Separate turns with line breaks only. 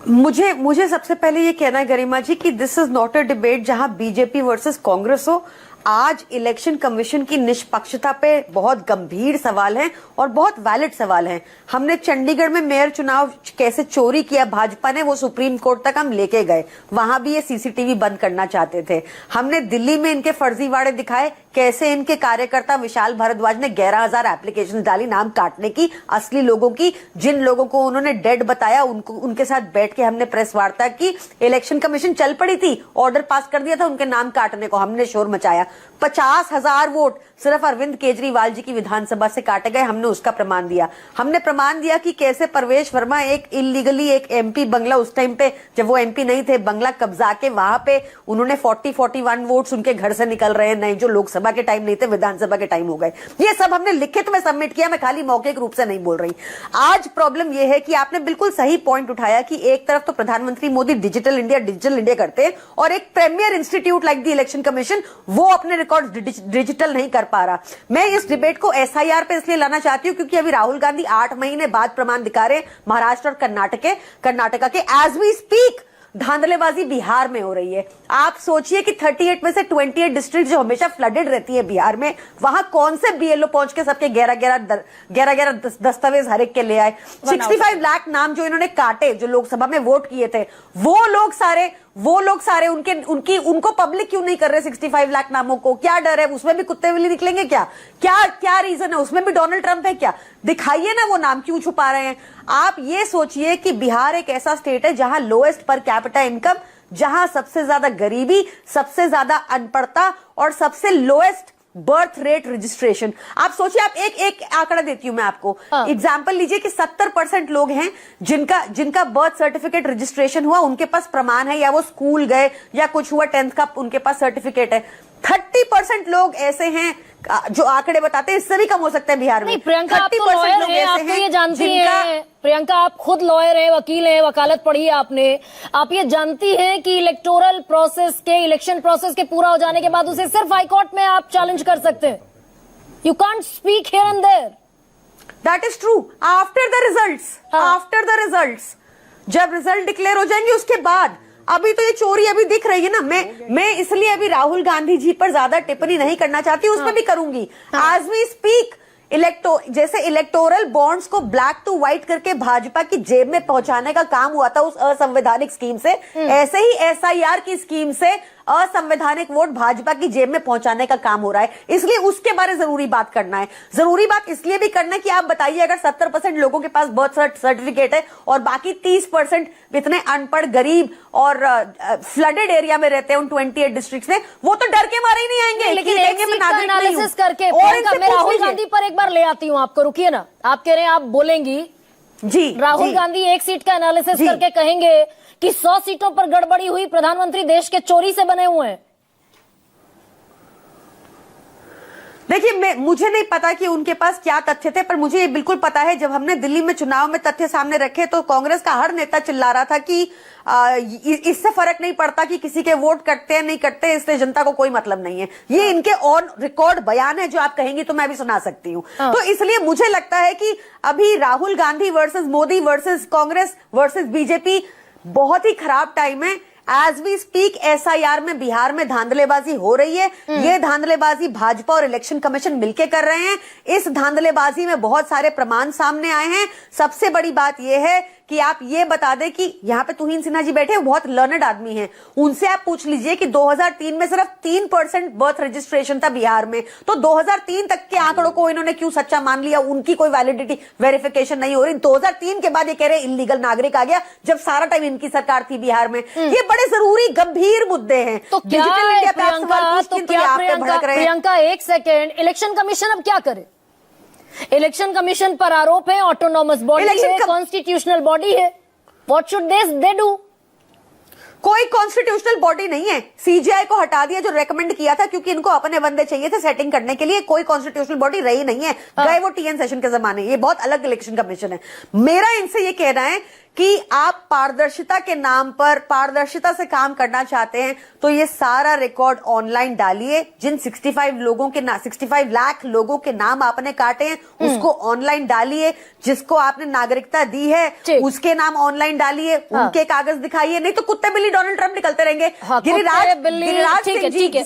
मुझे मुझे सबसे पहले ये कहना है गरिमा जी कि this is not a debate जहां बीजेपी वर्सेस कांग्रेस हो। आज इलेक्शन कमीशन की निष्पक्षता पे बहुत गंभीर सवाल हैं और बहुत वैलिड सवाल हैं। हमने चंडीगढ़ में मेयर चुनाव कैसे चोरी किया भाजपा ने, वो सुप्रीम कोर्ट तक हम लेके गए, वहां भी ये सीसीटीवी बंद करना चाहते थे। हमने दिल्ली में इनके फर्जीवाड़े दिखाए, कैसे इनके कार्यकर्ता विशाल भारद्वाज ने 11,000 एप्लीकेशन डाली नाम काटने की, असली लोगों की, जिन लोगों को उन्होंने डेड बताया उनके साथ बैठ के हमने प्रेस वार्ता की। इलेक्शन कमीशन चल पड़ी थी, ऑर्डर पास कर दिया था उनके नाम काटने को, हमने शोर मचाया। 50,000 वोट सिर्फ अरविंद केजरीवाल जी की विधानसभा से काटे गए, हमने उसका प्रमाण दिया। हमने प्रमाण दिया कि कैसे परवेश वर्मा एक इलीगली एक एमपी बंगला, उस टाइम पे जब वो एमपी नहीं थे, बंगला कब्जा के वहां पे उन्होंने 41 वोट्स उनके घर से निकल रहे हैं, नहीं जो लोकसभा के टाइम नहीं थे विधानसभा के टाइम हो गए। ये सब हमने लिखित में सबमिट किया, मैं खाली मौखिक रूप से नहीं बोल रही। आज प्रॉब्लम यह है कि आपने बिल्कुल सही पॉइंट उठाया कि एक तरफ तो प्रधानमंत्री मोदी डिजिटल इंडिया करते हैं और एक premier institute like the election commission वो अपने रिकॉर्ड डिजिटल नहीं कर पा रहा। मैं इस डिबेट को एसआईआर पे इसलिए लाना चाहती हूं क्योंकि अभी राहुल गांधी 8 महीने बाद प्रमाण दिखा रहे हैं महाराष्ट्र और कर्नाटका के। एज वी स्पीक धांधलेबाजी बिहार में हो रही है। आप सोचिए कि 38 में से 28 डिस्ट्रिक्ट जो हमेशा फ्लडेड रहती है बिहार में, वहां कौन से बीएलओ पहुंच के सबके 11 दस्तावेज हर एक के ले आए। 65 लाख नाम जो इन्होंने काटे, जो लोकसभा में वोट किए थे, वो लोग सारे उनको पब्लिक क्यों नहीं कर रहे 65 लाख नामों को? क्या डर है? उसमें भी कुत्ते बिल्ली निकलेंगे क्या रीजन है? उसमें भी डोनाल्ड ट्रंप है क्या? दिखाइए ना वो नाम, क्यों छुपा रहे हैं? आप ये सोचिए कि बिहार एक ऐसा स्टेट है जहां लोएस्ट पर कैपिटा इनकम, जहां सबसे ज्यादा गरीबी, सबसे ज्यादा अनपढ़ता और सबसे लोएस्ट बर्थ रेट रजिस्ट्रेशन। आप सोचिए, आप एक आंकड़ा देती हूं मैं आपको, एग्जाम्पल लीजिए कि 70% लोग हैं जिनका बर्थ सर्टिफिकेट रजिस्ट्रेशन हुआ, उनके पास प्रमाण है, या वो स्कूल गए या कुछ हुआ 10th का उनके पास सर्टिफिकेट है। 30% लोग ऐसे हैं जो आंकड़े बताते हैं, इससे भी कम हो सकते हैं बिहार में।
नहीं प्रियंका, आप तो लॉयर हैं, आप तो ये जानती हैं। प्रियंका, आप खुद लॉयर हैं, वकील हैं, वकालत पढ़ी है आपने। आप ये जानती हैं कि इलेक्टोरल प्रोसेस के, इलेक्शन प्रोसेस के पूरा हो जाने के बाद उसे सिर्फ हाईकोर्ट में आप चैलेंज कर सकते हैं। You can't speak here and there.
That is true. After the results, जब रिजल्ट डिक्लेयर हो जाएंगे उसके बाद। अभी तो ये चोरी अभी दिख रही है ना। मैं इसलिए अभी राहुल गांधी जी पर ज्यादा टिप्पणी नहीं करना चाहती, उसमें भी करूंगी। एज वी स्पीक जैसे इलेक्टोरल बॉन्ड्स को ब्लैक टू व्हाइट करके भाजपा की जेब में पहुंचाने का काम हुआ था उस असंवैधानिक स्कीम से, ऐसे ही एसआईआर की स्कीम से असंवैधानिक वोट भाजपा की जेब में पहुंचाने का काम हो रहा है। इसलिए उसके बारे जरूरी बात करना है। जरूरी बात इसलिए भी करना है कि आप बताइए, अगर 70% लोगों के पास बर्थ सर्टिफिकेट है और बाकी 30% इतने अनपढ़, गरीब और फ्लडेड एरिया में रहते हैं उन 28 डिस्ट्रिक्ट में, वो तो डर के मारे ही नहीं आएंगे।
लेकिन एनालिसिस करके मैं राहुल गांधी पर एक बार ले आती हूँ आपको, रुकिए ना। आप कह रहे हैं, आप बोलेंगी
जी,
राहुल गांधी एक सीट का एनालिसिस करके कहेंगे कि 100 सीटों पर गड़बड़ी हुई, प्रधानमंत्री देश के चोरी से बने हुए हैं।
देखिए, मुझे नहीं पता कि उनके पास क्या तथ्य थे, पर मुझे ये बिल्कुल पता है, जब हमने दिल्ली में चुनाव में तथ्य सामने रखे तो कांग्रेस का हर नेता चिल्ला रहा था कि इससे फर्क नहीं पड़ता कि किसी के वोट कटते हैं नहीं कटते, इससे जनता को कोई मतलब नहीं है। ये इनके ऑन रिकॉर्ड बयान है, जो आप कहेंगी तो मैं भी सुना सकती हूँ। तो इसलिए मुझे लगता है कि अभी Rahul Gandhi versus Modi versus Congress versus BJP बहुत ही खराब टाइम है। एज वी स्पीक एसआईआर में बिहार में धांधलेबाजी हो रही है। ये धांधलेबाजी भाजपा और इलेक्शन कमीशन मिलकर कर रहे हैं। इस धांधलेबाजी में बहुत सारे प्रमाण सामने आए हैं। सबसे बड़ी बात यह है कि आप ये बता दें कि यहाँ पे तुहिन सिन्हा जी बैठे, वो बहुत लर्नड आदमी हैं, उनसे आप पूछ लीजिए कि 2003 में सिर्फ 3% बर्थ रजिस्ट्रेशन था बिहार में, तो 2003 तक के आंकड़ों को इन्होंने क्यों सच्चा मान लिया? उनकी कोई वैलिडिटी वेरिफिकेशन नहीं हो रही। 2003 के बाद ये कह रहे हैं इलीगल नागरिक आ गया, जब सारा टाइम इनकी सरकार थी बिहार में। ये बड़े जरूरी गंभीर मुद्दे हैं।
तो प्रियंका, एक सेकेंड, इलेक्शन कमीशन अब क्या करे? इलेक्शन कमीशन पर आरोप है, ऑटोनॉमस बॉडी है, कॉन्स्टिट्यूशनल बॉडी है। What should they do?
कोई कॉन्स्टिट्यूशनल बॉडी नहीं है। सीजीआई को हटा दिया जो रेकमेंड किया था, क्योंकि इनको अपने बंदे चाहिए थे सेटिंग करने के लिए। कोई कॉन्स्टिट्यूशनल बॉडी रही नहीं है, गए वो टीएन सेशन के जमाने। ये बहुत अलग इलेक्शन कमीशन है। मेरा इनसे ये कहना है कि आप पारदर्शिता के नाम पर पारदर्शिता से काम करना चाहते हैं तो ये सारा रिकॉर्ड ऑनलाइन डालिए। जिन 65 लाख लोगों के नाम आपने काटे हैं उसको ऑनलाइन डालिए। जिसको आपने नागरिकता दी है उसके नाम ऑनलाइन डालिए। उनके कागज दिखाइए, नहीं तो कुत्ते बिल्ली डोनाल्ड ट्रंप निकलते रहेंगे।
हाँ,
गिरिराज
ठीक है,
सिंह जी
ठीक है।